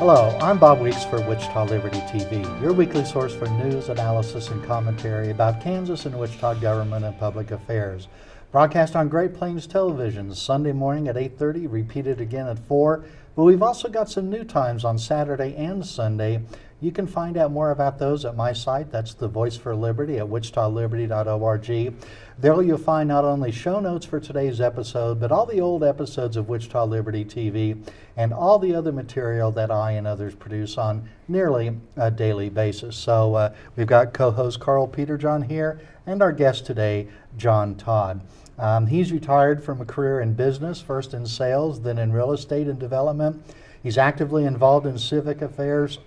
Hello, I'm Bob Weeks for Wichita Liberty TV, your weekly source for news, analysis, and commentary about Kansas and Wichita government and public affairs. Broadcast on Great Plains Television Sunday morning at 8:30, repeated again at 4. But we've also got some new times on Saturday and Sunday. You can find out more about those at my site. That's the Voice for Liberty at wichitaliberty.org. There you'll find not only show notes for today's episode, but all the old episodes of Wichita Liberty TV and all the other material that I and others produce on nearly a daily basis. So we've got co-host Carl Peterjohn here and our guest today, John Todd. He's retired from a career in business, first in sales, then in real estate and development. He's actively involved in civic affairs,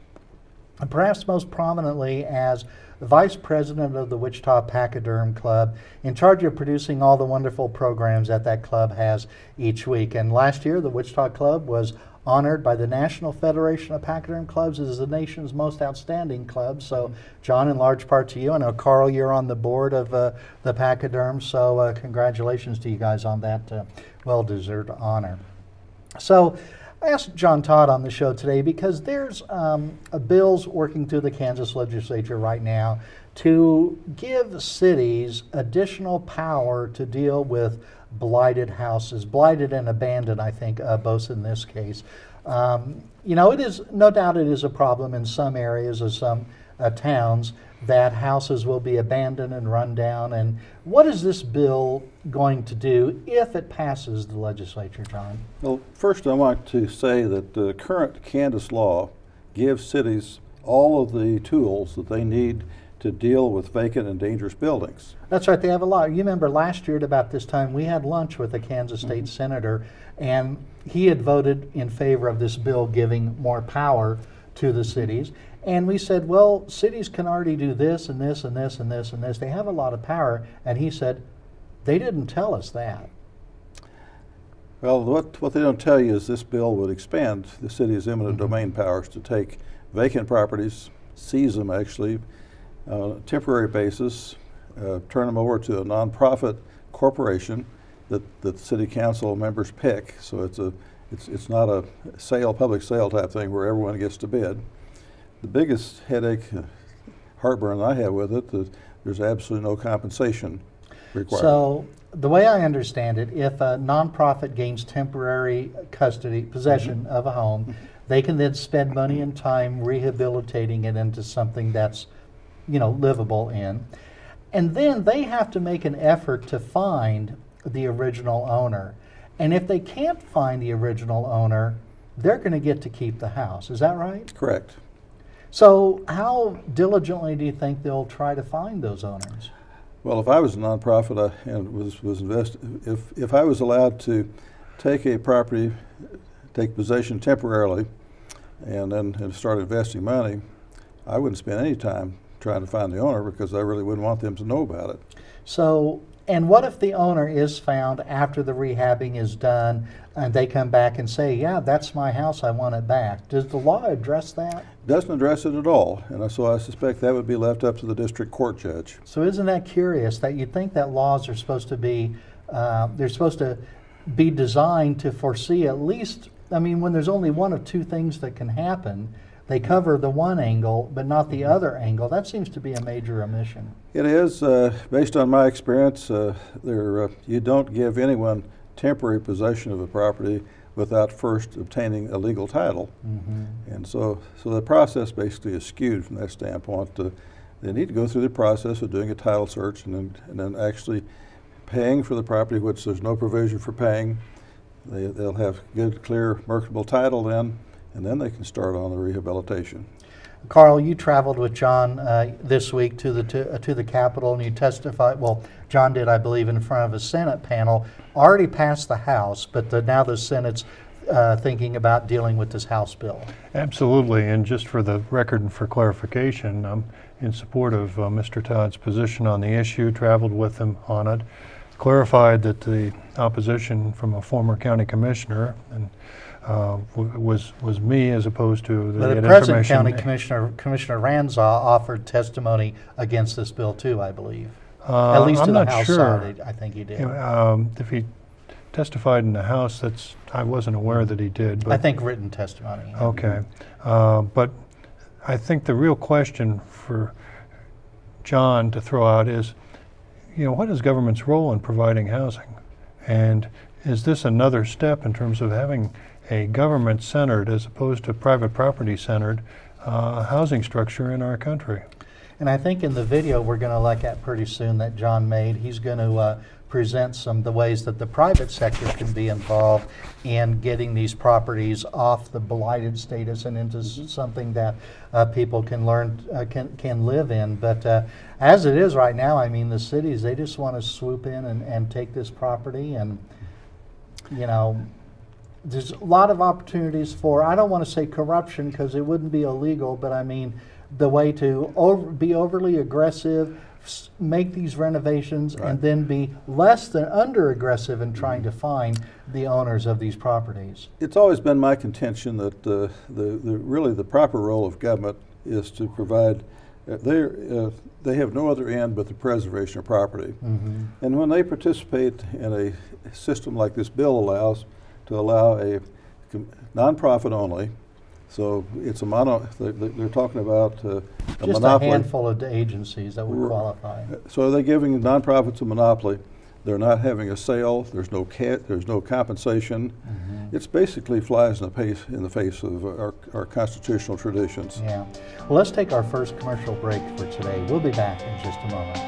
and perhaps most prominently as Vice President of the Wichita Pachyderm Club, in charge of producing all the wonderful programs that club has each week. And last year, the Wichita Club was honored by the National Federation of Pachyderm Clubs as the nation's most outstanding club. So, John, in large part to you. I know, Carl, you're on the board of the Pachyderm, so congratulations to you guys on that well-deserved honor. So, I asked John Todd on the show today because there's bills working through the Kansas legislature right now to give cities additional power to deal with blighted houses, blighted and abandoned, I think, both in this case. It is, no doubt it is a problem in some areas of some towns that houses will be abandoned and run down. And what is this bill going to do if it passes the legislature, John? Well, first I want to say that the current Kansas law gives cities all of the tools that they need to deal with vacant and dangerous buildings. That's right, they have a lot. You remember last year at about this time, we had lunch with a Kansas State senator, and he had voted in favor of this bill giving more power to the cities. And we said, well, cities can already do this and this and this and this and this. They have a lot of power. And he said, they didn't tell us that. Well, what they don't tell you is this bill would expand the city's eminent domain powers to take vacant properties, seize them actually, on a temporary basis, turn them over to a nonprofit corporation that the city council members pick. So it's not a public sale type thing where everyone gets to bid. The biggest headache, heartburn I have with it, there's absolutely no compensation required. So the way I understand it, if a nonprofit gains temporary possession of a home, they can then spend money and time rehabilitating it into something that's, livable in. And then they have to make an effort to find the original owner. And if they can't find the original owner, they're going to get to keep the house. Is that right? Correct. So how diligently do you think they'll try to find those owners? Well, if I was a nonprofit and was invested, if I was allowed to take a property, take possession temporarily, and then start investing money, I wouldn't spend any time trying to find the owner because I really wouldn't want them to know about it. So, and what if the owner is found after the rehabbing is done and they come back and say, yeah, that's my house, I want it back? Does the law address that? Doesn't address it at all, and so I suspect that would be left up to the district court judge. So isn't that curious that you'd think that laws are supposed to be, they're supposed to be designed to foresee at least, when there's only one of two things that can happen, they cover the one angle but not the other angle. That seems to be a major omission. It is, based on my experience, you don't give anyone temporary possession of a property without first obtaining a legal title. And so the process basically is skewed from that standpoint. They need to go through the process of doing a title search and then actually paying for the property, which there's no provision for paying. They'll have good, clear, marketable title then, and then they can start on the rehabilitation. Carl, you traveled with John this week to the Capitol, and you testified. Well, John did, I believe, in front of a Senate panel. Already passed the House, but now the Senate's thinking about dealing with this House bill. Absolutely, and just for the record and for clarification, I'm in support of Mr. Todd's position on the issue. Traveled with him on it. Clarified that the opposition from a former county commissioner and was me as opposed to the present county commissioner, Commissioner Ranzau, offered testimony against this bill too, I believe. At least I'm to the not House sure. side, I think he did. If he testified in the House. I wasn't aware that he did. But I think written testimony. Okay. But I think the real question for John to throw out is, what is government's role in providing housing? And is this another step in terms of having a government-centered as opposed to private property-centered housing structure in our country? And I think in the video we're going to look at pretty soon that John made, he's going to present some of the ways that the private sector can be involved in getting these properties off the blighted status and into something that people can learn, can live in. But as it is right now, I mean, the cities, they just want to swoop in and take this property, and there's a lot of opportunities for, I don't want to say corruption because it wouldn't be illegal, but I mean the way to be overly aggressive, make these renovations, Right. and then be less than under aggressive in trying to find the owners of these properties. It's always been my contention that really the proper role of government is to provide. They have no other end but the preservation of property. Mm-hmm. And when they participate in a system like this bill allows, to allow a nonprofit only, so it's a they're talking about a Just monopoly. a handful of agencies that would qualify. So they're giving nonprofits a monopoly. They're not having a sale. There's no compensation. Mm-hmm. It's basically flies in the face of our constitutional traditions. Yeah. Well, let's take our first commercial break for today. We'll be back in just a moment.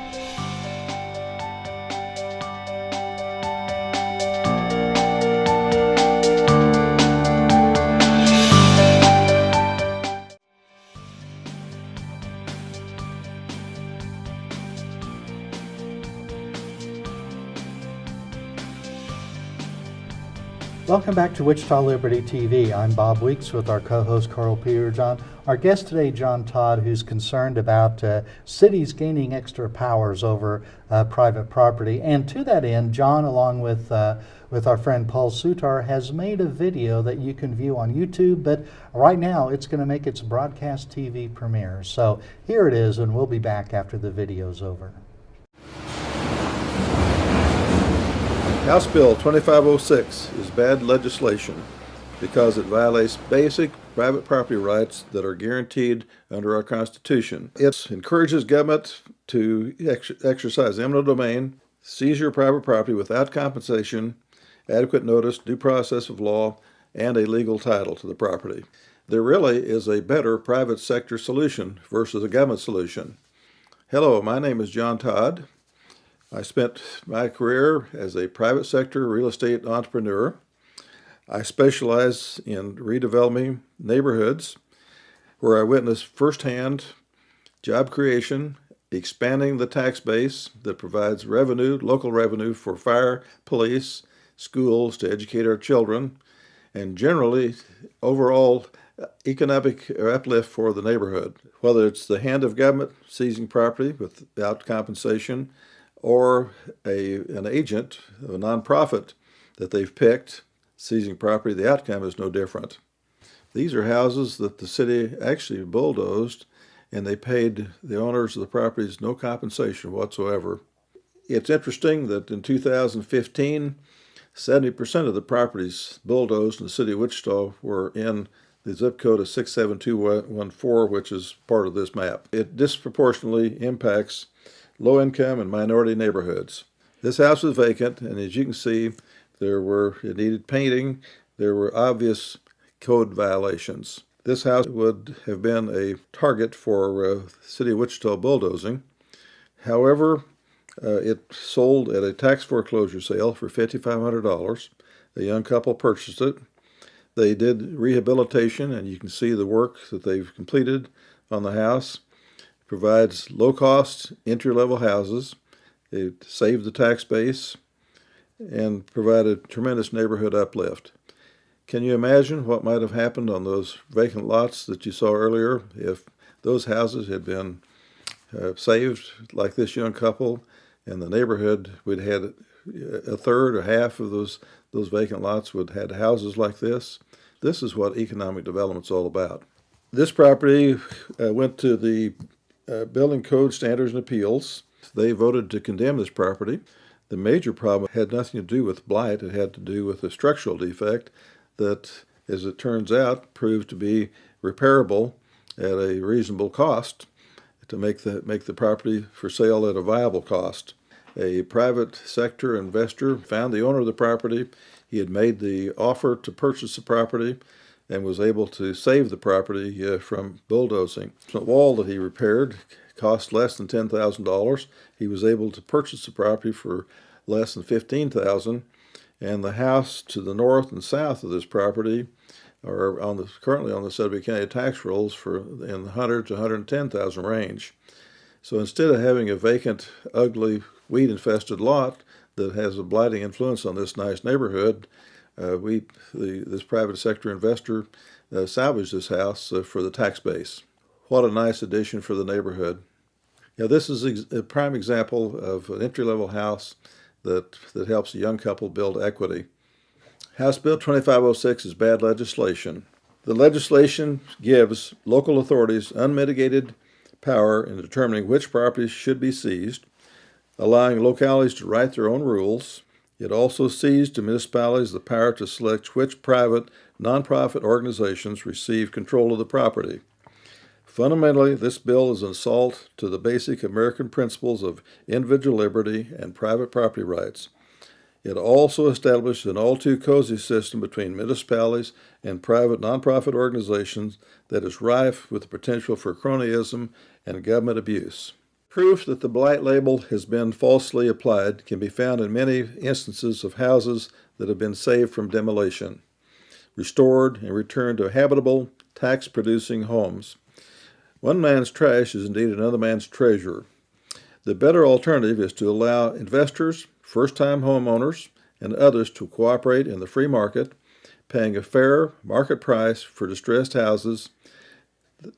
Welcome back to Wichita Liberty TV. I'm Bob Weeks with our co-host Carl Peterjohn. Our guest today, John Todd, who's concerned about cities gaining extra powers over private property. And to that end, John, along with our friend Paul Sutar, has made a video that you can view on YouTube, but right now it's going to make its broadcast TV premiere. So here it is, and we'll be back after the video's over. House Bill 2506 is bad legislation because it violates basic private property rights that are guaranteed under our Constitution. It encourages government to exercise eminent domain, seize your private property without compensation, adequate notice, due process of law, and a legal title to the property. There really is a better private sector solution versus a government solution. Hello, my name is John Todd. I spent my career as a private sector real estate entrepreneur. I specialize in redeveloping neighborhoods where I witnessed firsthand job creation, expanding the tax base that provides revenue, local revenue for fire, police, schools to educate our children, and generally overall economic uplift for the neighborhood. Whether it's the hand of government seizing property without compensation, or an agent, a nonprofit that they've picked, seizing property, the outcome is no different. These are houses that the city actually bulldozed, and they paid the owners of the properties no compensation whatsoever. It's interesting that in 2015, 70% of the properties bulldozed in the city of Wichita were in the zip code of 67214, which is part of this map. It disproportionately impacts low-income and minority neighborhoods. This house was vacant, and as you can see, it needed painting. There were obvious code violations. This house would have been a target for the city of Wichita bulldozing. However, it sold at a tax foreclosure sale for $5,500. A young couple purchased it. They did rehabilitation, and you can see the work that they've completed on the house. Provides low-cost, entry-level houses. It saved the tax base and provided tremendous neighborhood uplift. Can you imagine what might have happened on those vacant lots that you saw earlier if those houses had been saved like this young couple, and the neighborhood would had a third or half of those vacant lots would had houses like this? This is what economic development's all about. This property went to the Building Code Standards and Appeals. They voted to condemn this property. The major problem had nothing to do with blight. It had to do with a structural defect that, as it turns out, proved to be repairable at a reasonable cost to make the property for sale at a viable cost. A private sector investor found the owner of the property. He had made the offer to purchase the property and was able to save the property from bulldozing. The wall that he repaired cost less than $10,000. He was able to purchase the property for less than $15,000, and the house to the north and south of this property are currently on the Sudbury County tax rolls for in the 100 to 110,000 range. So instead of having a vacant, ugly, weed-infested lot that has a blighting influence on this nice neighborhood, this private sector investor salvaged this house for the tax base. What a nice addition for the neighborhood. Now, this is a prime example of an entry-level house that helps a young couple build equity. House Bill 2506 is bad legislation. The legislation gives local authorities unmitigated power in determining which properties should be seized, allowing localities to write their own rules. It also cedes to municipalities the power to select which private, nonprofit organizations receive control of the property. Fundamentally, this bill is an assault to the basic American principles of individual liberty and private property rights. It also established an all-too-cozy system between municipalities and private nonprofit organizations that is rife with the potential for cronyism and government abuse. Proof that the blight label has been falsely applied can be found in many instances of houses that have been saved from demolition, restored, and returned to habitable, tax-producing homes. One man's trash is indeed another man's treasure. The better alternative is to allow investors, first-time homeowners, and others to cooperate in the free market, paying a fair market price for distressed houses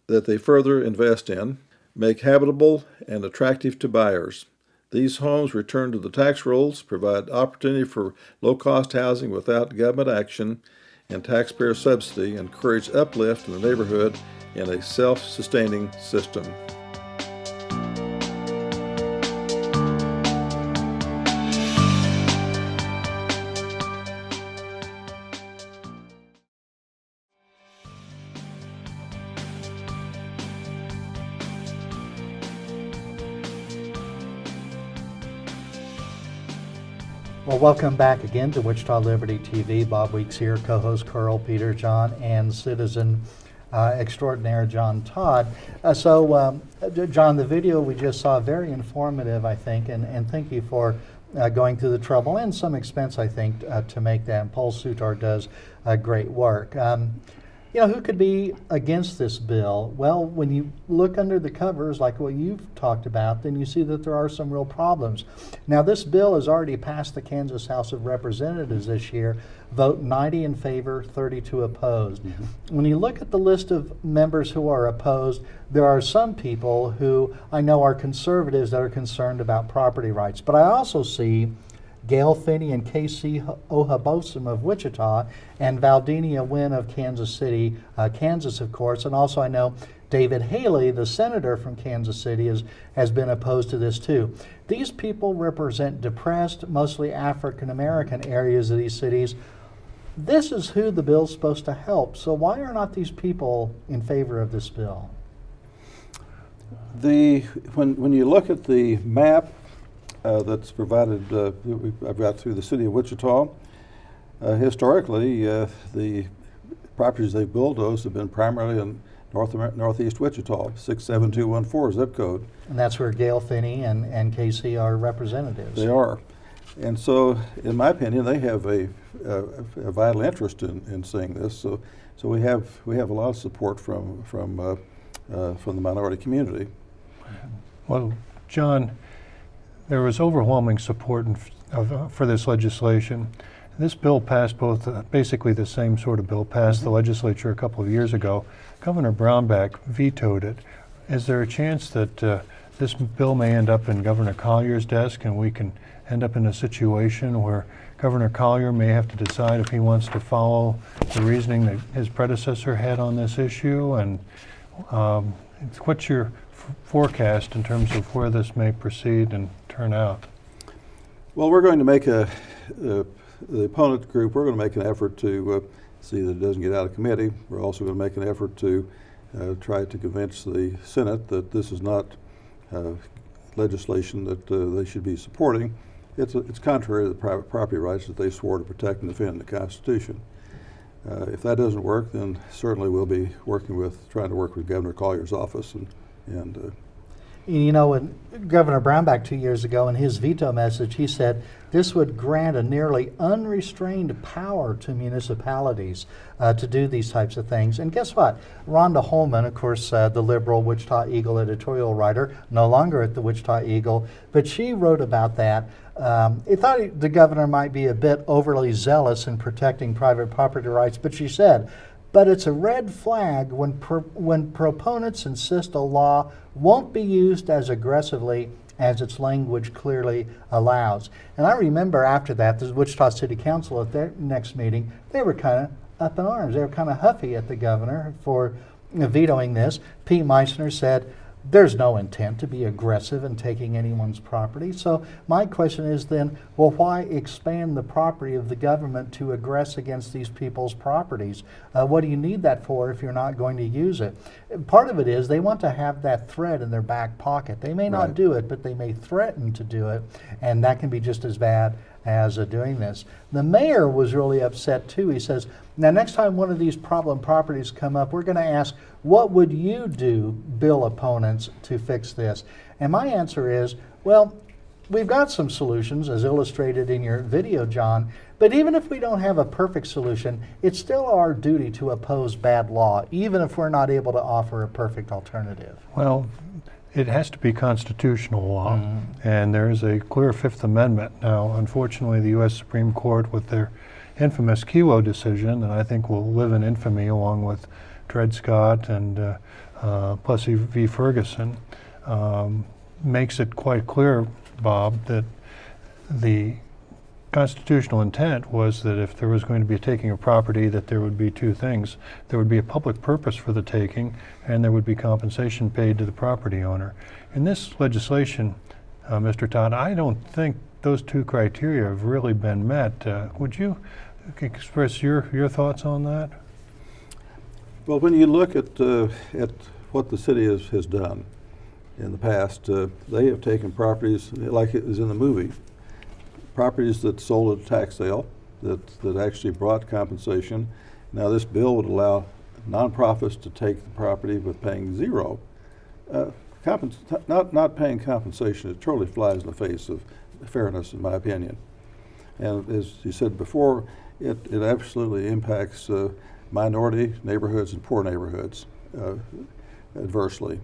that they further invest in, make habitable and attractive to buyers. These homes return to the tax rolls, provide opportunity for low-cost housing without government action and taxpayer subsidy, and encourage uplift in the neighborhood in a self-sustaining system. Well, welcome back again to Wichita Liberty TV. Bob Weeks here, co-host Carl, Peter, John, and citizen extraordinaire John Todd. John, the video we just saw, very informative, I think, and thank you for going through the trouble and some expense, I think, to make that. And Paul Sutar does great work. Who could be against this bill? Well, when you look under the covers, like what you've talked about, then you see that there are some real problems. Now, this bill has already passed the Kansas House of Representatives this year. Vote 90 in favor, 32 opposed. Mm-hmm. When you look at the list of members who are opposed, there are some people who I know are conservatives that are concerned about property rights. But I also see Gail Finney and Casey Ohabosom of Wichita, and Valdinia Wynn of Kansas City, Kansas, of course. And also I know David Haley, the senator from Kansas City, has been opposed to this too. These people represent depressed, mostly African-American areas of these cities. This is who the bill's supposed to help. So why are not these people in favor of this bill? When you look at the map that's provided, I've got through the city of Wichita. Historically, the properties they've bulldozed have been primarily in northeast Wichita, 67214 zip code. And that's where Gail Finney and Casey are representatives. They are. And so, in my opinion, they have a vital interest in seeing this. So we have a lot of support from the minority community. Well, John, there was overwhelming support for this legislation. This bill passed basically the same sort of bill passed the legislature a couple of years ago. Governor Brownback vetoed it. Is there a chance that this bill may end up in Governor Collier's desk and we can end up in a situation where Governor Collier may have to decide if he wants to follow the reasoning that his predecessor had on this issue? And what's your forecast in terms of where this may proceed and turn out? Well, we're going to make the opponent group, we're going to make an effort to see that it doesn't get out of committee. We're also going to make an effort to try to convince the Senate that this is not legislation that they should be supporting. It's contrary to the private property rights that they swore to protect and defend in the Constitution. If that doesn't work, then certainly we'll be trying to work with Governor Collier's office and You know, when Governor Brownback 2 years ago in his veto message, he said this would grant a nearly unrestrained power to municipalities to do these types of things. And guess what? Rhonda Holman, of course, the liberal Wichita Eagle editorial writer, no longer at the Wichita Eagle, but she wrote about that. He thought the governor might be a bit overly zealous in protecting private property rights, but she said, but it's a red flag when proponents insist a law won't be used as aggressively as its language clearly allows. And I remember after that, the Wichita City Council at their next meeting, they were kind of up in arms. They were kind of huffy at the governor for vetoing this. Pete Meissner said, there's no intent to be aggressive in taking anyone's property. So my question is then, well, why expand the property of the government to aggress against these people's properties? What do you need that for if you're not going to use it? Part of it is they want to have that threat in their back pocket. They may not do it, but they may threaten to do it, and that can be just as bad as doing this. The mayor was really upset too. He says, now next time one of these problem properties come up, we're going to ask, what would you do, bill opponents, to fix this? And my answer is, well, we've got some solutions as illustrated in your video, John, but even if we don't have a perfect solution, it's still our duty to oppose bad law, even if we're not able to offer a perfect alternative. Well, it has to be constitutional law, and there is a clear Fifth Amendment. Now, unfortunately, the U.S. Supreme Court, with their infamous Kelo decision, and I think will live in infamy along with Dred Scott and Plessy v. Ferguson, makes it quite clear, Bob, that the constitutional intent was that if there was going to be a taking of property, that there would be two things. There would be a public purpose for the taking, and there would be compensation paid to the property owner. In this legislation, Mr. Todd, I don't think those two criteria have really been met. Would you express your thoughts on that? Well, when you look at what the city has done in the past, they have taken properties, like it was in the movie, properties that sold at a tax sale that actually brought compensation. Now this bill would allow nonprofits to take the property with paying zero. Not paying compensation, it totally flies in the face of fairness, in my opinion. And as you said before, it absolutely impacts minority neighborhoods and poor neighborhoods adversely.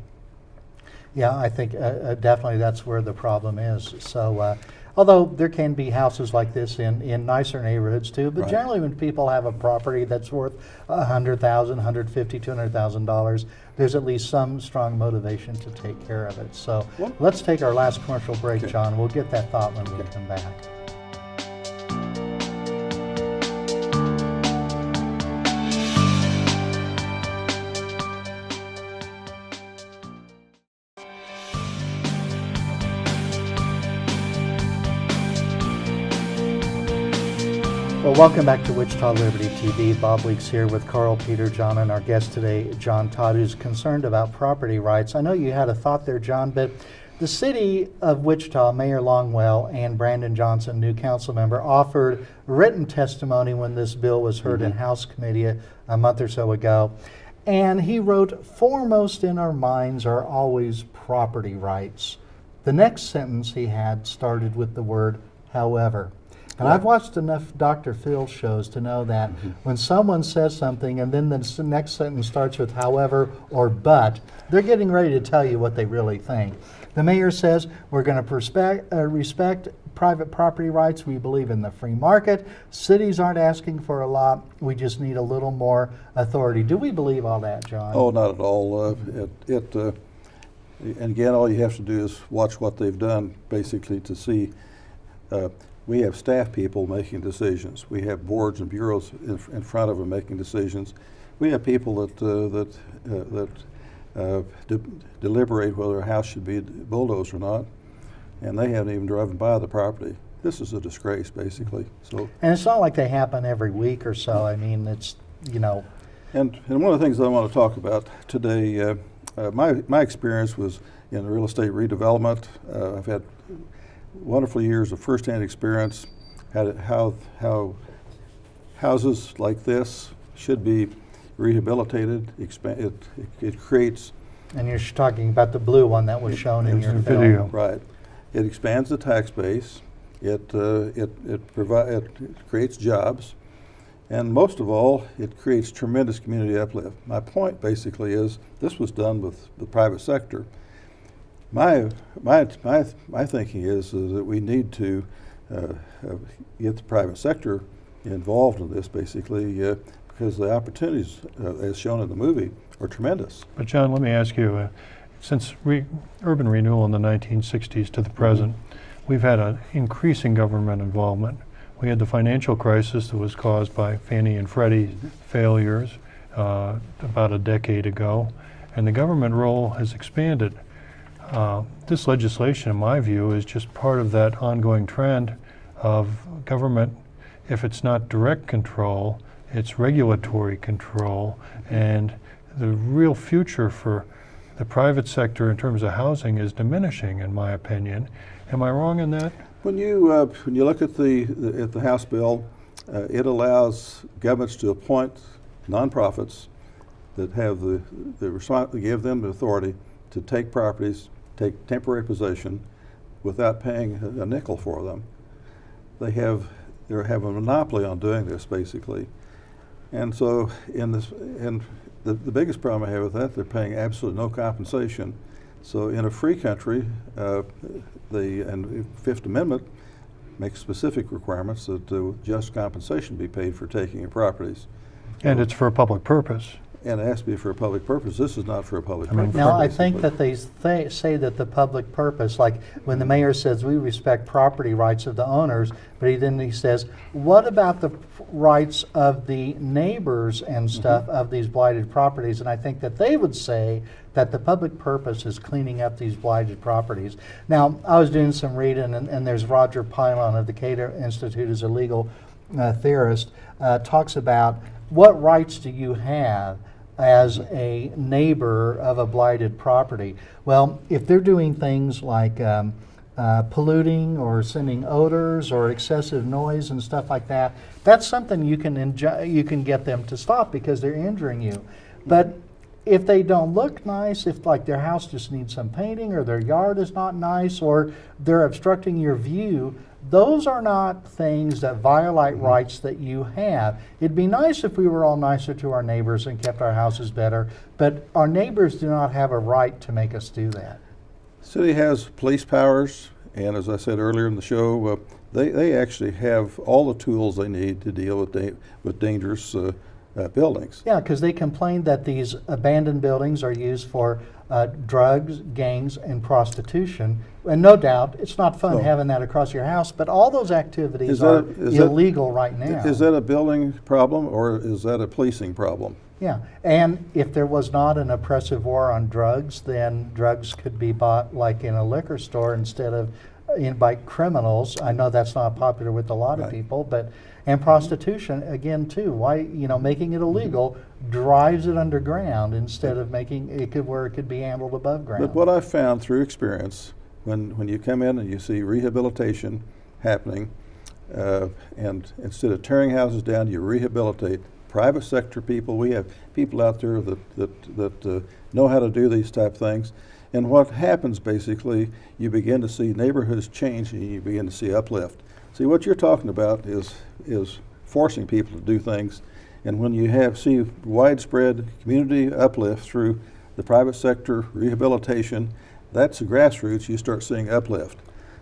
Yeah, I think definitely that's where the problem is. So, although there can be houses like this in nicer neighborhoods too, but generally when people have a property that's worth $100,000, $150,000, $200,000, there's at least some strong motivation to take care of it. So let's take our last commercial break, John. We'll get that thought when we come back. Well, welcome back to Wichita Liberty TV. Bob Weeks here with Carl, Peter, John, and our guest today, John Todd, who's concerned about property rights. I know you had a thought there, John, but the city of Wichita, Mayor Longwell and Brandon Johnson, new council member, offered written testimony when this bill was heard in House Committee a month or so ago. And he wrote, "Foremost in our minds are always property rights." The next sentence he had started with the word "however." And I've watched enough Dr. Phil shows to know that when someone says something and then the next sentence starts with "however" or "but," they're getting ready to tell you what they really think. The mayor says, we're going to respect private property rights. We believe in the free market. Cities aren't asking for a lot. We just need a little more authority. Do we believe all that, John? Oh, not at all. And again, all you have to do is watch what they've done, basically, to see. We have staff people making decisions. We have boards and bureaus in front of them making decisions. We have people that deliberate whether a house should be bulldozed or not, and they haven't even driven by the property. this is a disgrace, basically. So, And it's not like they happen every week or so. I mean, it's, you know. and one of the things that I want to talk about today, my experience was in real estate redevelopment. I've had wonderful years of firsthand experience how houses like this should be rehabilitated. It creates. And you're talking about the blue one that was shown in your film. video. Right. It expands the tax base. It creates jobs, and most of all, it creates tremendous community uplift. My point basically is this was done with the private sector. My thinking is that we need to get the private sector involved in this, basically, because the opportunities, as shown in the movie, are tremendous. But John, let me ask you, since urban renewal in the 1960s to the present, we've had an increasing government involvement. We had the financial crisis that was caused by Fannie and Freddie failures about a decade ago, and the government role has expanded. This legislation, in my view, is just part of that ongoing trend of government. If it's not direct control, it's regulatory control, and the real future for the private sector in terms of housing is diminishing, in my opinion. Am I wrong in that? When you look at the House bill, it allows governments to appoint nonprofits that have give them the authority to take properties, take temporary possession, without paying a nickel for them. They have a monopoly on doing this, basically, and so the biggest problem I have with that, they're paying absolutely no compensation. So in a free country, the Fifth Amendment makes specific requirements that just compensation be paid for taking your properties. And it's for a public purpose. And it has to be for a public purpose. This is not for a public purpose. Now, I basically. think that they say that the public purpose, like when the mayor says we respect property rights of the owners, but he says, what about the rights of the neighbors and stuff of these blighted properties? And I think that they would say that the public purpose is cleaning up these blighted properties. Now, I was doing some reading, and there's Roger Pilon of the Cato Institute, who's a legal theorist, talks about what rights do you have as a neighbor of a blighted property. Well, if they're doing things like polluting or sending odors or excessive noise and stuff like that, that's something you can get them to stop because they're injuring you. But if they don't look nice, if like their house just needs some painting or their yard is not nice or they're obstructing your view, those are not things that violate rights that you have. It'd be nice if we were all nicer to our neighbors and kept our houses better, but our neighbors do not have a right to make us do that. City has police powers, and as I said earlier in the show, they actually have all the tools they need to deal with dangerous buildings. Yeah, because they complained that these abandoned buildings are used for drugs, gangs, and prostitution. And no doubt, it's not fun having that across your house, but all those activities are illegal right now. Is that a building problem or is that a policing problem? Yeah, and if there was not an oppressive war on drugs, then drugs could be bought like in a liquor store instead of by criminals. I know that's not popular with a lot of people, but and prostitution again too. Why, making it illegal drives it underground instead of making it where it could be handled above ground. But what I've found through experience, when you come in and you see rehabilitation happening, and instead of tearing houses down, you rehabilitate. Private sector people, we have people out there that know how to do these type things. And what happens basically, you begin to see neighborhoods change and you begin to see uplift. See, what you're talking about is forcing people to do things. And when you see widespread community uplift through the private sector rehabilitation, that's the grassroots, you start seeing uplift.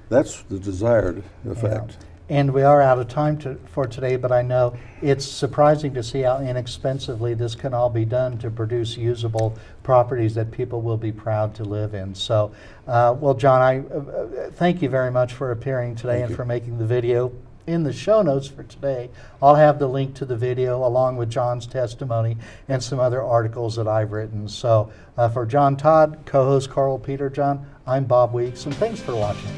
That's the desired effect. Yeah. And we are out of time for today, but I know it's surprising to see how inexpensively this can all be done to produce usable properties that people will be proud to live in. So, well, John, I thank you very much for appearing today and for making the video. In the show notes for today, I'll have the link to the video along with John's testimony and some other articles that I've written. So for John Todd, co-host Carl Peter John, I'm Bob Weeks, and thanks for watching.